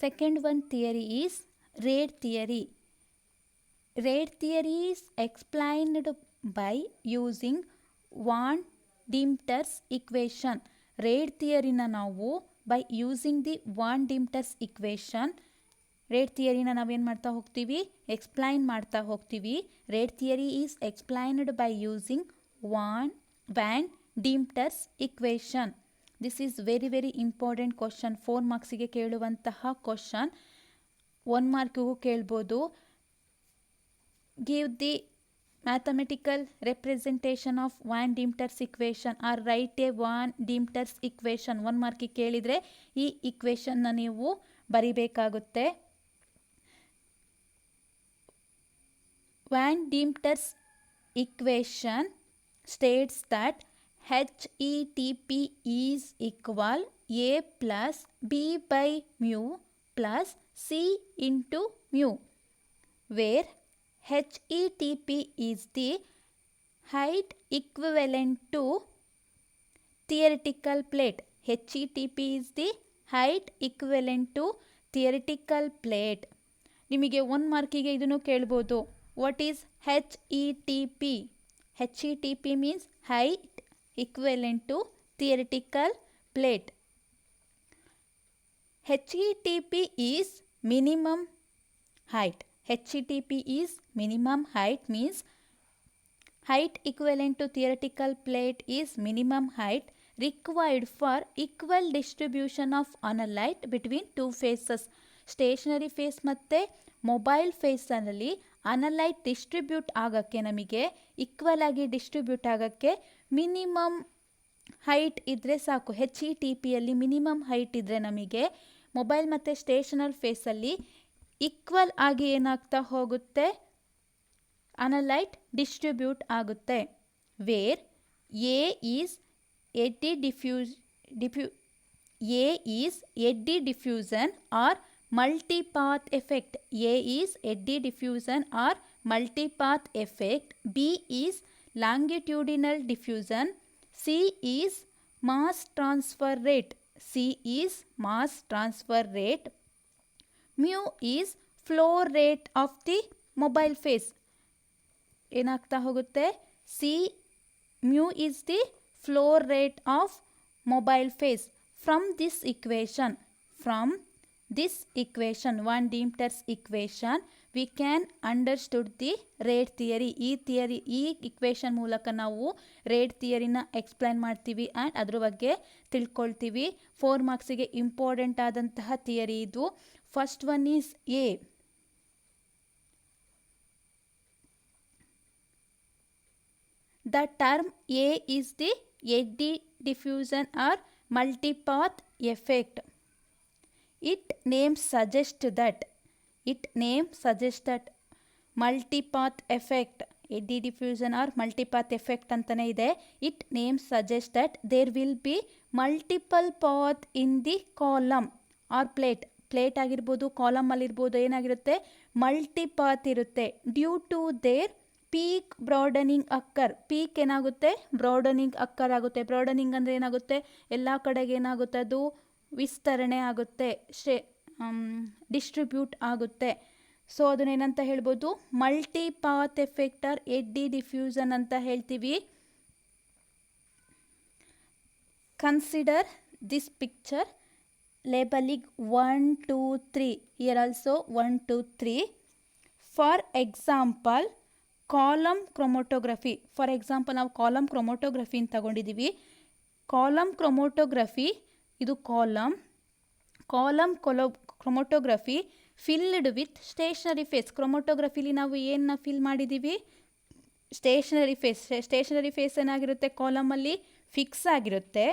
Second one theory is rate theory. Rate theory is explained by using Van Deemter's equation. Rate theoryನ ನಾವು by using the Van Deemter's equation, rate ಥಿಯರಿನ ನಾವೇನು ಮಾಡ್ತಾ ಹೋಗ್ತೀವಿ, explain ಮಾಡ್ತಾ ಹೋಗ್ತೀವಿ. Rate theory is explained by using Van Deemter's equation. This is very very important question. 4 ಮಾರ್ಕ್ಸಿಗೆ ಕೇಳುವಂತಹ question. 1 ಮಾರ್ಕಿಗೂ ಕೇಳ್ಬೋದು. Give the mathematical representation of Van Deemter's equation or write a Van Deemter's equation. 1 ಮಾರ್ಕಿಗೆ ಕೇಳಿದರೆ ಈ ಇಕ್ವೇಷನ್ನ ನೀವು ಬರಿಬೇಕಾಗುತ್ತೆ. Van Deemter's equation states that HETP is equal A plus B by mu plus C into mu, where HETP is the height equivalent to theoretical plate. HETP is the height equivalent to theoretical plate. ನಿಮಗೆ 1 ಮಾರ್ಕಿಗೆ ಇದನ್ನು ಕೇಳ್ಬೋದು. What is HETP? HETP means height equivalent to theoretical plate. HETP is minimum height. HETP is minimum height means height equivalent to theoretical plate is minimum height required for equal distribution of analyte between two phases. Stationary phase ಮತ್ತು mobile ಫೇಸಲ್ಲಿ ಅನಲೈಟ್ distribute ಆಗೋಕ್ಕೆ, ನಮಗೆ equal ಆಗಿ distribute ಆಗೋಕ್ಕೆ minimum height ಇದ್ದರೆ ಸಾಕು. HETPಯಲ್ಲಿ minimum height ಇದ್ದರೆ ನಮಗೆ mobile ಮತ್ತು ಸ್ಟೇಷನರಿ ಫೇಸಲ್ಲಿ ಈಕ್ವಲ್ ಆಗಿ ಏನಾಗ್ತಾ ಹೋಗುತ್ತೆ, ಅನಲೈಟ್ ಡಿಸ್ಟ್ರಿಬ್ಯೂಟ್ ಆಗುತ್ತೆ. Where A is eddy diffusion or multipath effect. A is eddy diffusion or multipath effect. B is longitudinal diffusion. C is mass transfer rate. Mu is flow rate of the mobile phase. ಏನಾಗ್ತಾ ಹೋಗುತ್ತೆ, mu is the flow rate of mobile phase. From this equation, Van Deemter's equation, we can understood the rate theory. ಈ equation ಮೂಲಕ ನಾವು rate ಥಿಯರಿನ explain ಮಾಡ್ತೀವಿ and ಅದ್ರ ಬಗ್ಗೆ ತಿಳ್ಕೊಳ್ತೀವಿ. 4 ಮಾರ್ಕ್ಸಿಗೆ important ಆದಂತಹ theory ಇದು. First one is A. The term A is the eddy diffusion or multipath effect. Its name suggests that multipath effect, eddy diffusion or multipath effect ಅಂತಾನೆ ಇದೆ. It name suggests that there will be multiple path in the column or plate. Plate ಆಗಿರ್ಬೋದು, ಕಾಲಮಲ್ಲಿರ್ಬೋದು, ಏನಾಗಿರುತ್ತೆ, multipath ಇರುತ್ತೆ. Due to their peak broadening occur. Peak ಏನಾಗುತ್ತೆ, broadening ಅಕ್ಕರ್ ಆಗುತ್ತೆ. ಬ್ರಾಡನಿಂಗ್ ಅಂದರೆ ಏನಾಗುತ್ತೆ, ಎಲ್ಲ ಕಡೆಗೆ ಏನಾಗುತ್ತೆ, ಅದು ವಿಸ್ತರಣೆ ಆಗುತ್ತೆ, ಡಿಸ್ಟ್ರಿಬ್ಯೂಟ್ ಆಗುತ್ತೆ. ಸೊ ಅದನ್ನೇನಂತ ಹೇಳ್ಬೋದು, multipath effect or eddy diffusion ಅಂತ ಹೇಳ್ತೀವಿ. Consider this picture, labeling 1, 2, 3. Here also 1, 2, 3. For example column chromatography. For example ನಾವು ಕಾಲಮ್ ಕ್ರೊಮೊಟೋಗ್ರಫಿನ ತಗೊಂಡಿದ್ದೀವಿ. ಕಾಲಮ್ ಕ್ರೊಮೊಟೋಗ್ರಫಿ, ಇದು column chromatography filled with stationary phase. ಕ್ರೊಮೊಟೋಗ್ರಫಿಲಿ ನಾವು ಏನನ್ನ ಫಿಲ್ ಮಾಡಿದ್ದೀವಿ, ಸ್ಟೇಷನರಿ ಫೇಸ್ ಏನಾಗಿರುತ್ತೆ, ಕಾಲಮಲ್ಲಿ ಫಿಕ್ಸ್ ಆಗಿರುತ್ತೆ.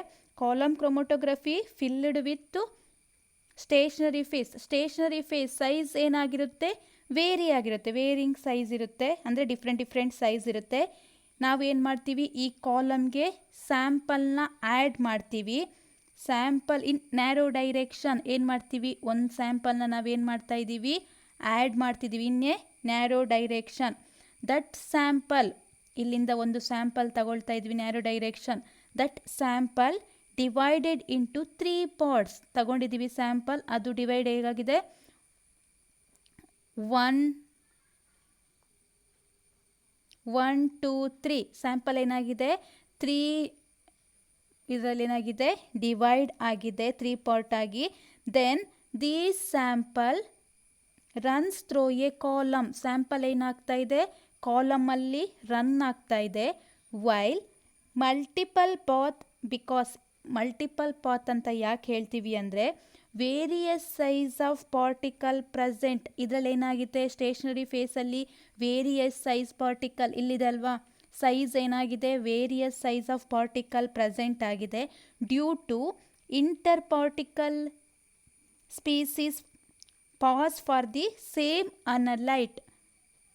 Column chromatography filled with stationary phase size ಏನಾಗಿರುತ್ತೆ, ವೇರಿ ಆಗಿರುತ್ತೆ, ವೇರಿಂಗ್ ಸೈಜ್ ಇರುತ್ತೆ, ಅಂದರೆ ಡಿಫ್ರೆಂಟ್ ಸೈಜ್ ಇರುತ್ತೆ. ನಾವೇನು ಮಾಡ್ತೀವಿ, ಈ ಕಾಲಮ್ಗೆ ಸ್ಯಾಂಪಲ್ನ ಆ್ಯಡ್ ಮಾಡ್ತೀವಿ. ಸ್ಯಾಂಪಲ್ ಇನ್ ನ್ಯಾರೋ ಡೈರೆಕ್ಷನ್ ಏನು ಮಾಡ್ತೀವಿ, ಒಂದು ಸ್ಯಾಂಪಲ್ನ ನಾವೇನು ಮಾಡ್ತಾ ಇದ್ದೀವಿ, ಆ್ಯಡ್ ಮಾಡ್ತಿದ್ದೀವಿ in a narrow direction. That sample, ಇಲ್ಲಿಂದ ಒಂದು ಸ್ಯಾಂಪಲ್ ತಗೊಳ್ತಾ ಇದ್ವಿ narrow direction. That sample divided into 3 parts. ತಗೊಂಡಿದ್ದೀವಿ ಸ್ಯಾಂಪಲ್, ಅದು ಡಿವೈಡ್ ಹೇಗಾಗಿದೆ 1 2 3 ಸ್ಯಾಂಪಲ್ ಏನಾಗಿದೆ 3 ಇದರಲ್ಲಿ ಏನಾಗಿದೆ ಡಿವೈಡ್ ಆಗಿದೆ 3 ಪಾರ್ಟ್ ಆಗಿ. Then these sample runs through a column. Sample ಏನಾಗ್ತಾ ಇದೆ ಕಾಲಮಲ್ಲಿ ರನ್ ಆಗ್ತಾ ಇದೆ. While multiple path, because multiple path ಅಂತ ಯಾಕೆ ಹೇಳ್ತೀವಿ ಅಂದರೆ various size of particle present. ಇದರಲ್ಲಿ ಏನಾಗಿದೆ ಸ್ಟೇಷನರಿ ಫೇಸಲ್ಲಿ ವೇರಿಯಸ್ ಸೈಜ್ ಪಾರ್ಟಿಕಲ್ ಇಲ್ಲಿದೆ ಅಲ್ವಾ, ಸೈಜ್ ಏನಾಗಿದೆ various size of particle present ಆಗಿದೆ. Due to inter particle species pass for the same analyte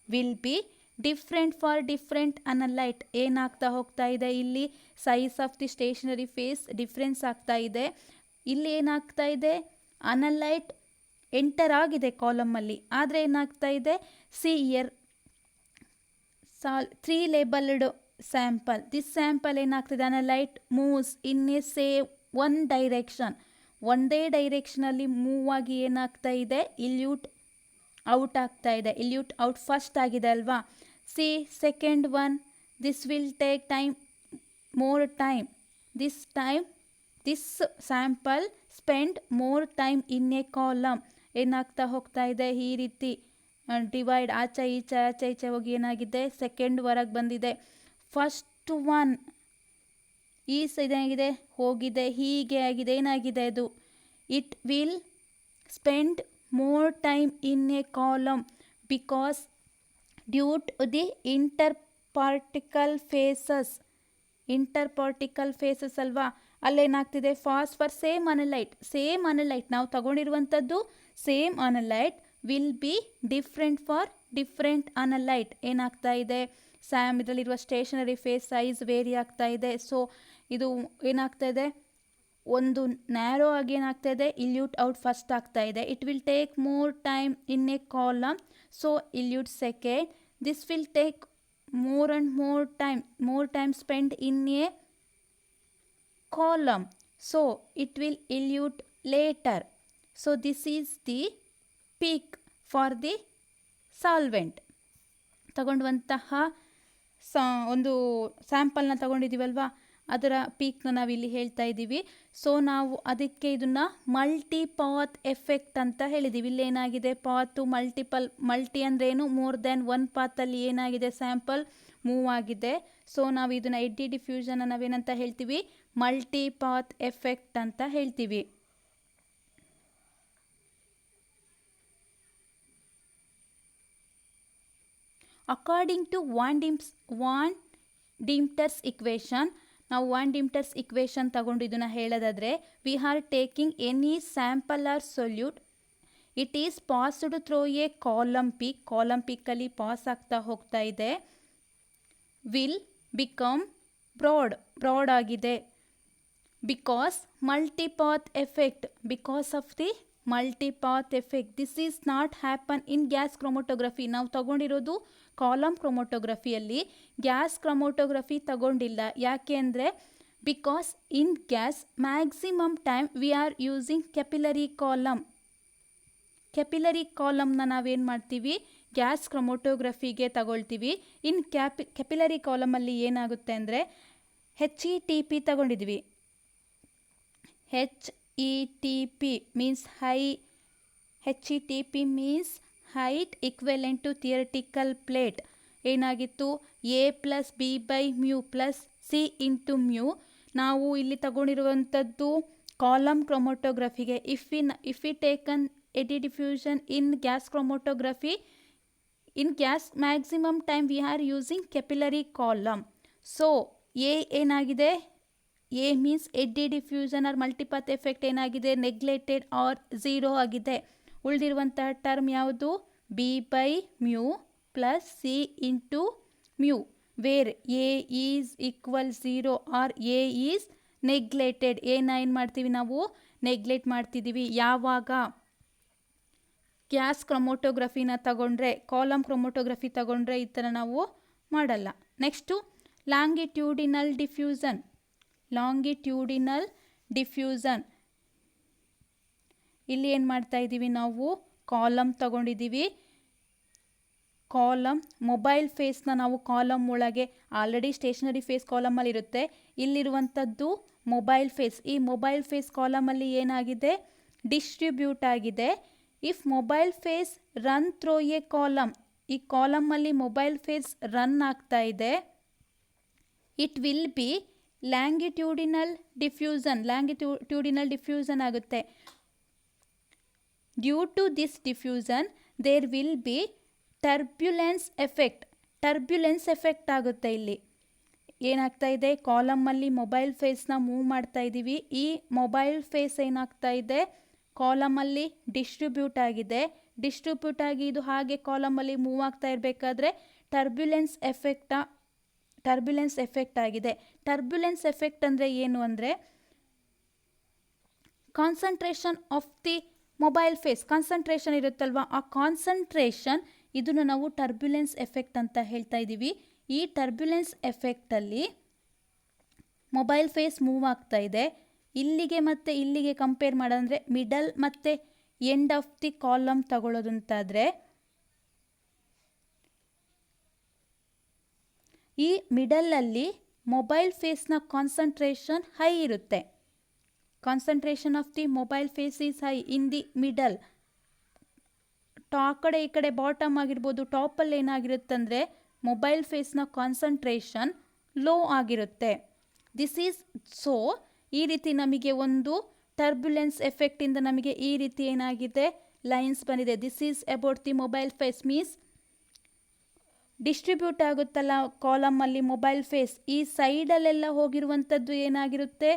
will be different for different analyte. ಏನಾಗ್ತಾ ಹೋಗ್ತಾ ಇದೆ ಇಲ್ಲಿ size of the stationary face difference ಆಗ್ತಾ ಇದೆ. ಇಲ್ಲಿ ಏನಾಗ್ತಾ ಇದೆ ಅನಲೈಟ್ ಎಂಟರ್ ಆಗಿದೆ ಕಾಲಮಲ್ಲಿ, ಆದರೆ ಏನಾಗ್ತಾ ಇದೆ see here 3 labeled sample. This sample ಏನಾಗ್ತಿದೆ analyte moves in a same one direction. ಒಂದೇ ಡೈರೆಕ್ಷನಲ್ಲಿ ಮೂವ್ ಆಗಿ ಏನಾಗ್ತಾ ಇದೆ ಇಲ್ಯೂಟ್ ಔಟ್ ಆಗ್ತಾ ಇದೆ. ಇಲ್ಯೂಟ್ ಔಟ್ ಫಸ್ಟ್ ಆಗಿದೆ ಅಲ್ವಾ. C second one, this will take time more time. This sample spend more time in a column. ಏನಾಗ್ತಾ ಹೋಗ್ತಾ ಇದೆ ಈ ರೀತಿ ಡಿವೈಡ್ ಆಚೆ ಈಚೆ ಹೋಗಿ ಏನಾಗಿದೆ ಸೆಕೆಂಡ್ ವರೆಗೆ ಬಂದಿದೆ. ಫಸ್ಟ್ ಒನ್ ಈ ಇದಾಗಿದೆ ಹೋಗಿದೆ ಹೀಗೆ ಆಗಿದೆ, ಏನಾಗಿದೆ ಅದು it will spend more time in a column because due to the inter particle phases ಅಲ್ವಾ. ಅಲ್ಲೇನಾಗ್ತಿದೆ ಫಾಸ್ಟ್ ಫಾರ್ ಸೇಮ್ ಅನಲೈಟ್ ನಾವು ತಗೊಂಡಿರುವಂಥದ್ದು same analyte will be different for different analyte. ಏನಾಗ್ತಾ ಇದೆ ಇದರಲ್ಲಿರುವ ಸ್ಟೇಷನರಿ ಫೇಸ್ ಸೈಜ್ ವೇರಿ ಆಗ್ತಾ ಇದೆ. So ಇದು ಏನಾಗ್ತಾ ಇದೆ ಒಂದು ನ್ಯಾರೋ ಆಗಿ ಏನಾಗ್ತಾ ಇದೆ ಇಲ್ಯೂಟ್ ಔಟ್ ಫಸ್ಟ್ ಆಗ್ತಾ ಇದೆ. It will take more time in a column, so elute second. This will take more and more time spent in a column, so it will elute later. So this is the peak for the solvent. ತಗೊಂಡುವಂತಹ ಒಂದು ಸ್ಯಾಂಪಲ್ನ ತಗೊಂಡಿದ್ದೀವಲ್ವಾ, ಅದರ ಪೀಕ್ನ ನಾವಿಲ್ಲಿ ಹೇಳ್ತಾ ಇದ್ದೀವಿ. So ನಾವು ಅದಕ್ಕೆ ಇದನ್ನು ಮಲ್ಟಿಪಾತ್ effect ಅಂತ ಹೇಳಿದ್ದೀವಿ. ಇಲ್ಲಿ ಏನಾಗಿದೆ ಪಾತು ಮಲ್ಟಿ ಅಂದರೆ ಏನು ಮೋರ್ ದ್ಯಾನ್ ಒನ್ ಪಾತಲ್ಲಿ ಏನಾಗಿದೆ ಸ್ಯಾಂಪಲ್ ಮೂವ್ ಆಗಿದೆ. ಸೊ ನಾವು ಇದನ್ನು ಎಡ್ಡಿ ಡಿಫ್ಯೂಷನ್ ನಾವೇನಂತ ಹೇಳ್ತೀವಿ ಮಲ್ಟಿಪಾತ್ ಎಫೆಕ್ಟ್ ಅಂತ ಹೇಳ್ತೀವಿ. According to Van Deemter's equation, ನಾವು ವಾನ್ ಡಿಮ್ಟರ್ಸ್ ಇಕ್ವೇಷನ್ ತಗೊಂಡು ಇದನ್ನು ಹೇಳೋದಾದರೆ we are taking any sample or solute, it is passed through a column ಪೀಕಲ್ಲಿ ಪಾಸ್ ಆಗ್ತಾ ಹೋಗ್ತಾ ಇದೆ, ವಿಲ್ ಬಿಕಮ್ ಬ್ರಾಡ್ ಆಗಿದೆ because of the multipath effect. This is not happen in gas chromatography. ನಾವು ತಗೊಂಡಿರೋದು ಕಾಲಮ್ ಕ್ರೊಮೊಟೋಗ್ರಫಿಯಲ್ಲಿ, ಗ್ಯಾಸ್ ಕ್ರೊಮೊಟೋಗ್ರಫಿ ತಗೊಂಡಿಲ್ಲ. ಯಾಕೆ ಅಂದರೆ because in gas maximum time we are using capillary ಕಾಲಮ್ನ ನಾವೇನು ಮಾಡ್ತೀವಿ ಗ್ಯಾಸ್ ಕ್ರೊಮೊಟೋಗ್ರಫಿಗೆ ತಗೊಳ್ತೀವಿ. ಇನ್ ಕೆಪಿಲರಿ ಕಾಲಮಲ್ಲಿ ಏನಾಗುತ್ತೆ ಅಂದರೆ HETP ತಗೊಂಡಿದ್ವಿ. HETP means height equivalent to theoretical plate. ಏನಾಗಿತ್ತು A plus B by mu plus C into mu. ನಾವು ಇಲ್ಲಿ ತಗೊಂಡಿರುವಂಥದ್ದು ಕಾಲಮ್ ಕ್ರೊಮೊಟೋಗ್ರಫಿಗೆ. If we taken eddy diffusion in gas chromatography, in gas maximum time we are using capillary column. So ಏನಾಗಿದೆ A means eddy diffusion or multipath effect ಏನಾಗಿದೆ neglected or zero ಆಗಿದೆ. ಉಳಿದಿರುವಂತಹ term ಯಾವುದು B by mu plus C into mu, where A is equal zero or A is neglected. ಏನು ಮಾಡ್ತೀವಿ ನಾವು neglect ಮಾಡ್ತಿದ್ದೀವಿ. ಯಾವಾಗ ಗ್ಯಾಸ್ ಕ್ರೊಮೊಟೋಗ್ರಫಿನ ತಗೊಂಡ್ರೆ, ಕಾಲಮ್ ಕ್ರೊಮೊಟೋಗ್ರಫಿ ತಗೊಂಡ್ರೆ ಈ ಥರ ನಾವು ಮಾಡಲ್ಲ. Next longitudinal diffusion diffusion. ಇಲ್ಲಿ ಏನು ಮಾಡ್ತಾ ಇದ್ದೀವಿ, ನಾವು ಕಾಲಮ್ ತಗೊಂಡಿದ್ದೀವಿ. ಕಾಲಮ್ ಮೊಬೈಲ್ ಫೇಸ್ನ ನಾವು ಕಾಲಮ್ ಒಳಗೆ ಆಲ್ರೆಡಿ ಸ್ಟೇಷನರಿ ಫೇಸ್ ಕಾಲಮಲ್ಲಿ ಇರುತ್ತೆ. ಇಲ್ಲಿರುವಂಥದ್ದು ಮೊಬೈಲ್ ಫೇಸ್. ಈ ಮೊಬೈಲ್ ಫೇಸ್ ಕಾಲಮಲ್ಲಿ ಏನಾಗಿದೆ, ಡಿಸ್ಟ್ರಿಬ್ಯೂಟ್ ಆಗಿದೆ. If mobile phase run through a column, ಈ ಕಾಲಮಲ್ಲಿ ಮೊಬೈಲ್ ಫೇಸ್ ರನ್ ಆಗ್ತಾ ಇದೆ, it will be longitudinal diffusion. Longitudinal diffusion ಆಗುತ್ತೆ. Due to this diffusion there will be turbulence effect. Turbulence effect ಆಗುತ್ತೆ. ಇಲ್ಲಿ ಏನಾಗ್ತಾ ಇದೆ, ಕಾಲಮಲ್ಲಿ ಮೊಬೈಲ್ ಫೇಸ್ನ ಮೂವ್ ಮಾಡ್ತಾ ಇದ್ದೀವಿ. ಈ ಮೊಬೈಲ್ ಫೇಸ್ ಏನಾಗ್ತಾ ಇದೆ, ಕಾಲಮಲ್ಲಿ ಡಿಸ್ಟ್ರಿಬ್ಯೂಟ್ ಆಗಿದೆ. ಡಿಸ್ಟ್ರಿಬ್ಯೂಟ್ ಆಗಿ ಇದು ಹಾಗೆ ಕಾಲಮಲ್ಲಿ ಮೂವ್ ಆಗ್ತಾ ಇರಬೇಕಾದ್ರೆ ಟರ್ಬ್ಯುಲೆನ್ಸ್ ಎಫೆಕ್ಟ್ ಆಗಿದೆ. ಟರ್ಬ್ಯುಲೆನ್ಸ್ ಎಫೆಕ್ಟ್ ಅಂದರೆ ಏನು ಅಂದರೆ, concentration of the mobile phase, concentration ಇರುತ್ತಲ್ವ, ಆ ಕಾನ್ಸಂಟ್ರೇಷನ್, ಇದನ್ನು ನಾವು ಟರ್ಬ್ಯುಲೆನ್ಸ್ ಎಫೆಕ್ಟ್ ಅಂತ ಹೇಳ್ತಾ ಇದ್ದೀವಿ. ಈ ಟರ್ಬ್ಯುಲೆನ್ಸ್ ಎಫೆಕ್ಟಲ್ಲಿ ಮೊಬೈಲ್ ಫೇಸ್ ಮೂವ್ ಆಗ್ತಾ ಇದೆ. ಇಲ್ಲಿಗೆ ಮತ್ತು ಇಲ್ಲಿಗೆ ಕಂಪೇರ್ ಮಾಡೋದಂದರೆ ಮಿಡಲ್ ಮತ್ತು ಎಂಡ್ ಆಫ್ ದಿ ಕಾಲಮ್ ತಗೊಳ್ಳೋದಂತಾದರೆ, ಈ ಮಿಡಲಲ್ಲಿ ಮೊಬೈಲ್ ಫೇಸ್ನ ಕಾನ್ಸಂಟ್ರೇಷನ್ ಹೈ ಇರುತ್ತೆ. Concentration of the mobile phase is high in the middle. ಆ ಕಡೆ ಈ ಕಡೆ ಬಾಟಮ್ ಆಗಿರ್ಬೋದು, ಟಾಪಲ್ಲಿ ಏನಾಗಿರುತ್ತಂದರೆ ಮೊಬೈಲ್ ಫೇಸ್ನ ಕಾನ್ಸಂಟ್ರೇಷನ್ ಲೋ ಆಗಿರುತ್ತೆ. ದಿಸ್ ಈಸ್ ಸೋ, ಈ ರೀತಿ ನಮಗೆ ಒಂದು ಟರ್ಬ್ಯುಲೆನ್ಸ್ ಎಫೆಕ್ಟಿಂದ ನಮಗೆ ಈ ರೀತಿ ಏನಾಗಿದೆ, ಲೈನ್ಸ್ ಬಂದಿದೆ. This is about the mobile phase. Means distribute ಆಗುತ್ತಲ್ಲ ಕಾಲಮಲ್ಲಿ ಮೊಬೈಲ್ ಫೇಸ್, ಈ ಸೈಡಲ್ಲೆಲ್ಲ ಹೋಗಿರುವಂಥದ್ದು ಏನಾಗಿರುತ್ತೆ,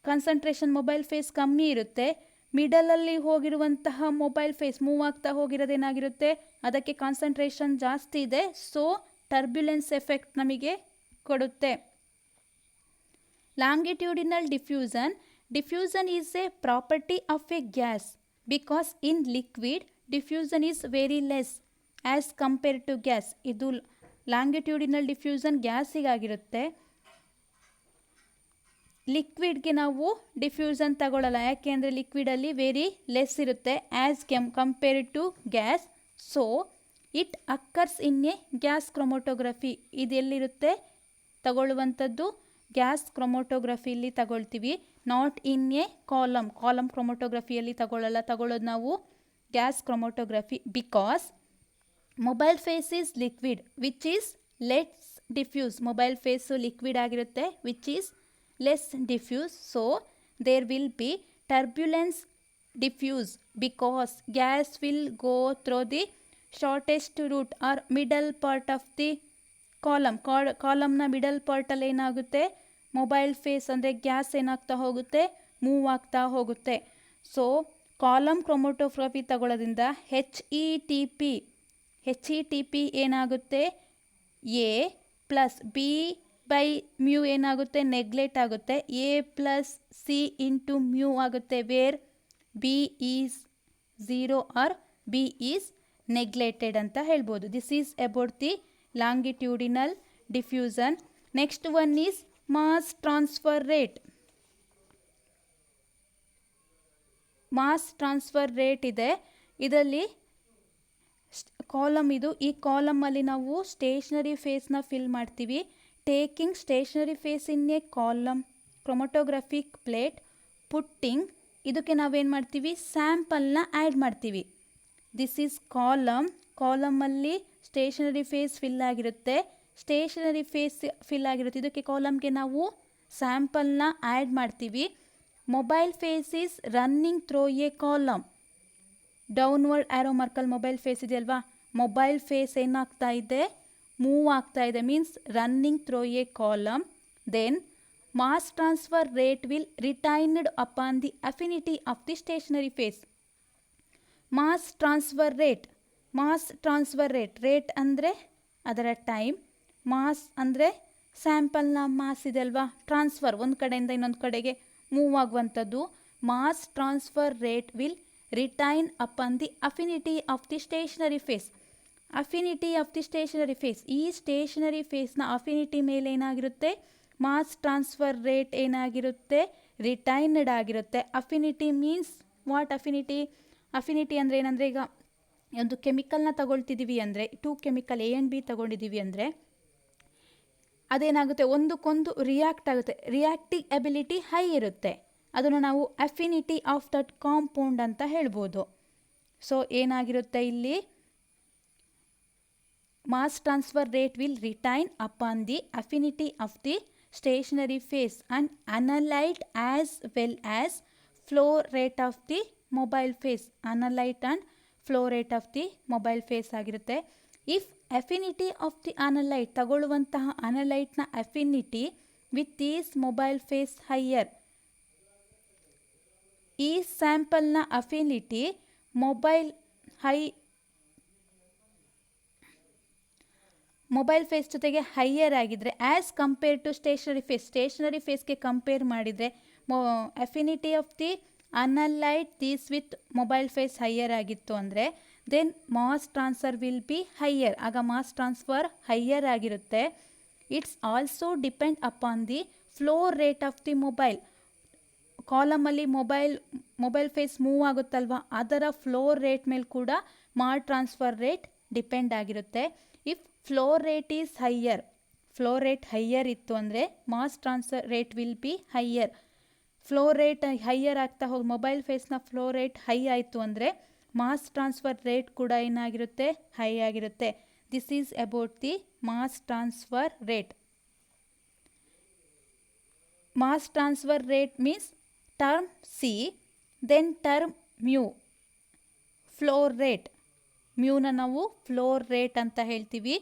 ಕಾನ್ಸಂಟ್ರೇಷನ್ ಮೊಬೈಲ್ ಫೇಸ್ ಕಮ್ಮಿ ಇರುತ್ತೆ. ಮಿಡಲಲ್ಲಿ ಹೋಗಿರುವಂತಹ ಮೊಬೈಲ್ ಫೇಸ್ ಮೂವ್ ಆಗ್ತಾ ಹೋಗಿರೋದೇನಾಗಿರುತ್ತೆ, ಅದಕ್ಕೆ ಕಾನ್ಸಂಟ್ರೇಷನ್ ಜಾಸ್ತಿ ಇದೆ. ಸೊ ಟರ್ಬ್ಯುಲೆನ್ಸ್ ಎಫೆಕ್ಟ್ ನಮಗೆ ಕೊಡುತ್ತೆ. Longitudinal diffusion. Diffusion is a property of a gas because in liquid diffusion is very less as compare to gas. ಇದು ಲಾಂಗಿಟ್ಯೂಡಿನಲ್ ಡಿಫ್ಯೂಸನ್ ಗ್ಯಾಸಿಗಾಗಿರುತ್ತೆ. ಲಿಕ್ವಿಡ್ಗೆ ನಾವು ಡಿಫ್ಯೂಸನ್ ತಗೊಳ್ಳಲ್ಲ, ಯಾಕೆ ಅಂದರೆ ಲಿಕ್ವಿಡಲ್ಲಿ ವೆರಿ ಲೆಸ್ ಇರುತ್ತೆ as compared to gas. So it occurs in a gas chromatography. ಇದೆಲ್ಲಿರುತ್ತೆ, ತಗೊಳ್ಳುವಂಥದ್ದು ಗ್ಯಾಸ್ ಕ್ರೊಮೊಟೋಗ್ರಫಿಯಲ್ಲಿ ತಗೊಳ್ತೀವಿ, ನಾಟ್ ಇನ್ ಎ ಕಾಲಮ್ ಕ್ರೊಮೊಟೋಗ್ರಫಿಯಲ್ಲಿ ತಗೊಳ್ಳೋದು ನಾವು gas chromatography. Because mobile phase is liquid which is less diffuse. Mobile phase liquid ಆಗಿರುತ್ತೆ which is less diffuse, so there will be turbulence diffuse because gas will go through the shortest route or middle part of the column. ಕಾಲಮ್ನ middle ಪಾರ್ಟಲ್ಲಿ ಏನಾಗುತ್ತೆ, mobile face ಅಂದರೆ gas ಏನಾಗ್ತಾ ಹೋಗುತ್ತೆ, move ಆಗ್ತಾ ಹೋಗುತ್ತೆ. So column chromatography ತಗೊಳ್ಳೋದ್ರಿಂದ HETP ಏನಾಗುತ್ತೆ, A plus B by mu ಏನಾಗುತ್ತೆ, ನೆಗ್ಲೆಕ್ಟ್ ಆಗುತ್ತೆ. A plus C into mu ಆಗುತ್ತೆ, where B is 0 or B is neglected ಅಂತ ಹೇಳ್ಬೋದು. This is about the longitudinal diffusion. Next one is mass transfer rate. Mass transfer rate ಇದೆ. ಇದರಲ್ಲಿ column ಇದು. ಈ ಕಾಲಮಲ್ಲಿ ನಾವು ಸ್ಟೇಷನರಿ ಫೇಸ್ನ ಫಿಲ್ ಮಾಡ್ತೀವಿ. Taking stationary phase in a column chromatographic plate, putting, ಇದಕ್ಕೆ ನಾವೇನು ಮಾಡ್ತೀವಿ, ಸ್ಯಾಂಪಲ್ನ ಆ್ಯಡ್ ಮಾಡ್ತೀವಿ. ದಿಸ್ ಈಸ್ ಕಾಲಮಲ್ಲಿ ಸ್ಟೇಷನರಿ ಫೇಸ್ ಫಿಲ್ ಆಗಿರುತ್ತೆ. ಇದಕ್ಕೆ ಕಾಲಮ್ಗೆ ನಾವು ಸ್ಯಾಂಪಲ್ನ ಆ್ಯಡ್ ಮಾಡ್ತೀವಿ. Mobile phase is running through a column. Downward arrow ಮಾರ್ಕಲ್ಲಿ ಮೊಬೈಲ್ ಫೇಸ್ ಇದೆಯಲ್ವಾ, ಮೊಬೈಲ್ ಫೇಸ್ ಏನಾಗ್ತಾ ಇದೆ, ಮೂವ್ ಆಗ್ತಾ ಇದೆ, means running through a column. Then mass transfer rate will retained upon the affinity of the stationary phase. Mass transfer rate, rate ಅಂದರೆ ಅದರ time, mass ಅಂದರೆ ಸ್ಯಾಂಪಲ್ನ mass ಇದೆ ಅಲ್ವಾ, ಟ್ರಾನ್ಸ್ಫರ್ ಒಂದು ಕಡೆಯಿಂದ ಇನ್ನೊಂದು ಕಡೆಗೆ ಮೂವ್ ಆಗುವಂಥದ್ದು. Mass transfer rate will retain upon the affinity of the stationary phase. Affinity of the stationary phase, ಈ ಸ್ಟೇಷನರಿ ಫೇಸ್ನ ಅಫಿನಿಟಿ ಮೇಲೆ ಏನಾಗಿರುತ್ತೆ, ಮಾಸ್ ಟ್ರಾನ್ಸ್ಫರ್ ರೇಟ್ ಏನಾಗಿರುತ್ತೆ, ರಿಟೈನ್ಡ್ ಆಗಿರುತ್ತೆ. Affinity means what affinity? Affinity ಅಂದರೆ ಏನಂದರೆ, ಈಗ ಒಂದು ಕೆಮಿಕಲ್ನ ತಗೊಳ್ತಿದ್ದೀವಿ ಅಂದರೆ, 2 ಕೆಮಿಕಲ್ A and B ತಗೊಂಡಿದ್ದೀವಿ ಅಂದರೆ ಅದೇನಾಗುತ್ತೆ, ಒಂದಕ್ಕೊಂದು ರಿಯಾಕ್ಟ್ ಆಗುತ್ತೆ. ರಿಯಾಕ್ಟಿಂಗ್ ಎಬಿಲಿಟಿ ಹೈ ಇರುತ್ತೆ. ಅದನ್ನು ನಾವು ಅಫಿನಿಟಿ ಆಫ್ ದಟ್ ಕಾಂಪೌಂಡ್ ಅಂತ ಹೇಳ್ಬೋದು. ಸೊ ಏನಾಗಿರುತ್ತೆ ಇಲ್ಲಿ, mass transfer rate will retain upon the affinity of the stationary phase and analyte as well as flow rate of the mobile phase. Analyte and flow rate of the mobile phase ಆಗಿರುತ್ತೆ. If affinity of the analyte, ತಗೊಳ್ಳುವಂತಹ ಅನಲೈಟ್ನ affinity with these mobile phase higher, ಈ ಸ್ಯಾಂಪಲ್ನ affinity mobile phase ಜೊತೆಗೆ higher ಆಗಿದ್ದರೆ as compare to stationary ಫೇಸ್ಗೆ compare ಮಾಡಿದರೆ affinity of the analyte these with mobile phase higher ಆಗಿತ್ತು ಅಂದರೆ then mass transfer will be higher. ಆಗ ಮಾಸ್ ಟ್ರಾನ್ಸ್ಫರ್ ಹೈಯರ್ ಆಗಿರುತ್ತೆ. It's also depend upon the flow rate of the mobile. ಕಾಲಮಲ್ಲಿ mobile phase move ಆಗುತ್ತಲ್ವ, ಅದರ flow rate ಮೇಲೆ ಕೂಡ mass transfer rate depend ಆಗಿರುತ್ತೆ. If flow rate is higher, flow rate higher ಇತ್ತು ಅಂದರೆ mass transfer rate will be higher. Flow rate higher ಆಗ್ತಾ ಹೋಗಿ ಮೊಬೈಲ್ ಫೇಸ್ನ ಫ್ಲೋ ರೇಟ್ ಹೈ ಆಯಿತು ಅಂದರೆ ಮಾಸ್ ಟ್ರಾನ್ಸ್ಫರ್ ರೇಟ್ ಕೂಡ ಏನಾಗಿರುತ್ತೆ, ಹೈ ಆಗಿರುತ್ತೆ. This is about the mass transfer rate. Mass transfer rate means term C, then term mu, flow rate. ಮ್ಯೂನ ನಾವು ಫ್ಲೋ ರೇಟ್ ಅಂತ ಹೇಳ್ತೀವಿ.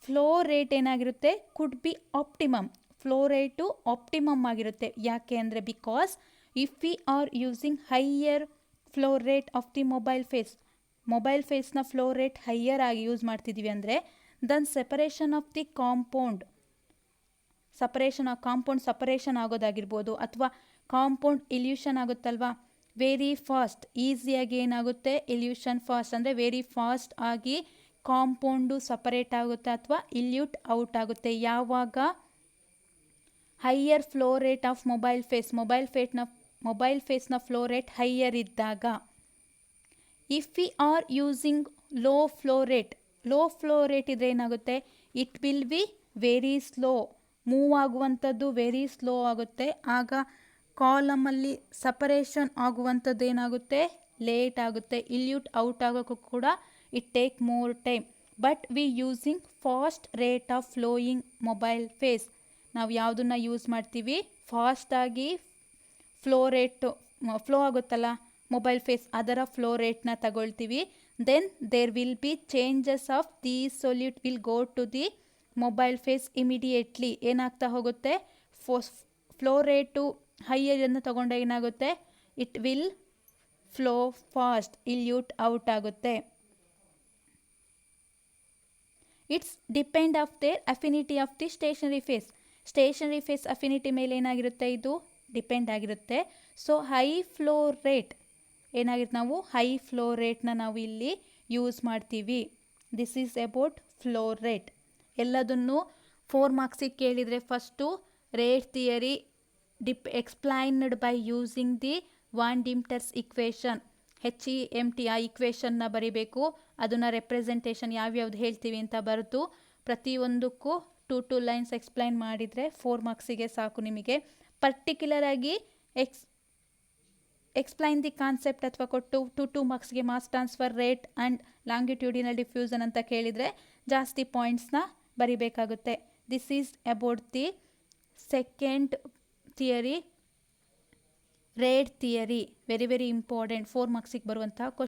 ಫ್ಲೋ ರೇಟ್ ಏನಾಗಿರುತ್ತೆ, could be optimum. Flow rate optimum ಆಗಿರುತ್ತೆ. ಯಾಕೆ ಅಂದರೆ, because if we are using higher flow rate of the mobile ಫೇಸ್ನ flow rate higher ಆಗಿ ಯೂಸ್ ಮಾಡ್ತಿದ್ದೀವಿ ಅಂದರೆ then separation of the compound separation ಆಗೋದಾಗಿರ್ಬೋದು, ಅಥವಾ ಕಾಂಪೌಂಡ್ ಇಲ್ಯೂಷನ್ ಆಗುತ್ತಲ್ವಾ, ವೆರಿ ಫಾಸ್ಟ್, ಈಸಿಯಾಗಿ ಏನಾಗುತ್ತೆ, ಇಲ್ಯೂಷನ್ ಫಾಸ್ಟ್ ಅಂದರೆ ವೆರಿ ಫಾಸ್ಟ್ ಆಗಿ ಕಾಂಪೌಂಡು ಸಪರೇಟ್ ಆಗುತ್ತೆ ಅಥವಾ ಇಲ್ಯೂಟ್ ಔಟ್ ಆಗುತ್ತೆ. ಯಾವಾಗ higher flow rate of mobile ಫೇಸ್ನ ಫ್ಲೋ ರೇಟ್ ಹೈಯರ್ ಇದ್ದಾಗ. If we are using low flow rate ಇದ್ರೆ ಏನಾಗುತ್ತೆ, it will be very slow, move ಆಗುವಂಥದ್ದು ವೆರಿ ಸ್ಲೋ ಆಗುತ್ತೆ. ಆಗ ಕಾಲಮಲ್ಲಿ ಸಪರೇಷನ್ ಆಗುವಂಥದ್ದು ಏನಾಗುತ್ತೆ, ಲೇಟ್ ಆಗುತ್ತೆ. ಇಲ್ಯೂಟ್ ಔಟ್ ಆಗೋಕ್ಕೂ ಕೂಡ it take more time. But we using fast rate of flowing mobile phase. ನಾವು ಯಾವುದನ್ನ ಯೂಸ್ ಮಾಡ್ತೀವಿ, ಫಾಸ್ಟಾಗಿ ಫ್ಲೋ ಆಗುತ್ತಲ್ಲ ಮೊಬೈಲ್ ಫೇಸ್, ಅದರ ಫ್ಲೋ ರೇಟ್ನ ತಗೊಳ್ತೀವಿ. Then there will be changes of the solute will go to the mobile phase immediately. ಏನಾಗ್ತಾ ಹೋಗುತ್ತೆ, ಫ್ಲೋ ರೇಟು ಹೈಯರ್ ಅನ್ನು ತಗೊಂಡಾಗ ಏನಾಗುತ್ತೆ, it will flow fast, elute out ಆಗುತ್ತೆ. It's depend of their affinity of the stationary phase affinity ಮೇಲೆ ಏನಾಗಿರುತ್ತೆ, ಇದು depend ಆಗಿರುತ್ತೆ. ಸೊ ಹೈ ಫ್ಲೋ ರೇಟ್ ಏನಾಗಿರುತ್ತೆ, ನಾವು ಹೈ ಫ್ಲೋ ರೇಟ್ನ ನಾವು ಇಲ್ಲಿ ಯೂಸ್ ಮಾಡ್ತೀವಿ. This is about flow rate. ಎಲ್ಲದನ್ನು 4 ಮಾರ್ಕ್ಸಿಗೆ ಕೇಳಿದರೆ first rate theory explained by using the van Deemter's equation, HEMT, ಆ ಇಕ್ವೇಷನ್ನ ಬರಿಬೇಕು. ಅದನ್ನು ರೆಪ್ರೆಸೆಂಟೇಷನ್ ಯಾವ್ಯಾವ್ದು ಹೇಳ್ತೀವಿ ಅಂತ ಬರೆದು ಪ್ರತಿಯೊಂದಕ್ಕೂ 2 ಲೈನ್ಸ್ ಎಕ್ಸ್ಪ್ಲೈನ್ ಮಾಡಿದರೆ 4 ಮಾರ್ಕ್ಸಿಗೆ ಸಾಕು ನಿಮಗೆ. ಪರ್ಟಿಕ್ಯುಲರಾಗಿ ಎಕ್ಸ್ಪ್ಲೈನ್ ದಿ ಕಾನ್ಸೆಪ್ಟ್ ಅಥವಾ ಕೊಟ್ಟು 2 ಮಾರ್ಕ್ಸ್ಗೆ mass transfer rate and longitudinal diffusion ಅಂತ ಕೇಳಿದರೆ ಜಾಸ್ತಿ ಪಾಯಿಂಟ್ಸ್ನ ಬರಿಬೇಕಾಗುತ್ತೆ. This is about the second theory, rate theory. Very important 4 ಮಾರ್ಕ್ಸಿಗೆ ಬರುವಂತಹ